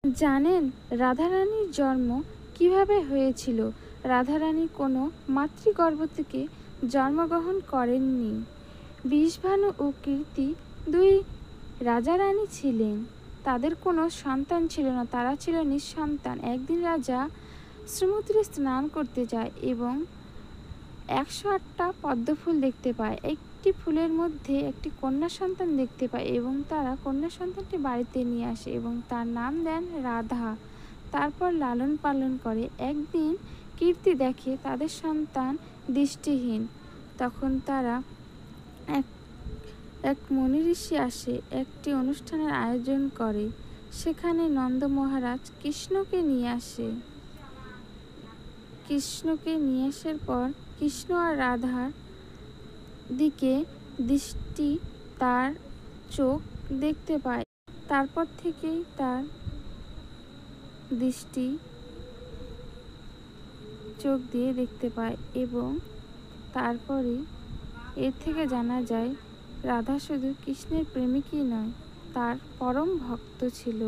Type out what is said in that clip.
জানেন রাধারানীর জন্ম কিভাবে হয়েছিল? রাধারানী কোনো মাতৃগর্ভ থেকে জন্মগ্রহণ করেননি। বিষভানু ও কীর্তি দুই রাজা-রানী ছিলেন। তাদের কোনো সন্তান ছিল না, তারা ছিল নিঃসন্তান। একদিন রাজা সমুদ্রে স্নান করতে যায় এবং 108টা পদ্মফুল দেখতে পায়। একটি ফুলের মধ্যে একটি কন্যা সন্তান দেখতে পায় এবং তারা কন্যা সন্তানটি বাড়িতে নিয়ে আসে এবং তার নাম দেন রাধা। তারপর লালন পালন করে। একদিন কীর্তি দেখে তাদের সন্তান দৃষ্টিহীন। তখন তারা এক এক মুনি ঋষি আসে, একটি অনুষ্ঠানের আয়োজন করে। সেখানে নন্দ মহারাজ কৃষ্ণকে নিয়ে আসে। কৃষ্ণকে নিয়ে আসার পর কৃষ্ণ আর রাধার দিকে দৃষ্টি, তার চোখ দেখতে পায়। তারপর থেকেই তার দৃষ্টি চোখ দিয়ে দেখতে পায় এবং তারপরে এর থেকে জানা যায় রাধা শুধু কৃষ্ণের প্রেমিকই নয়, তার পরম ভক্ত ছিল।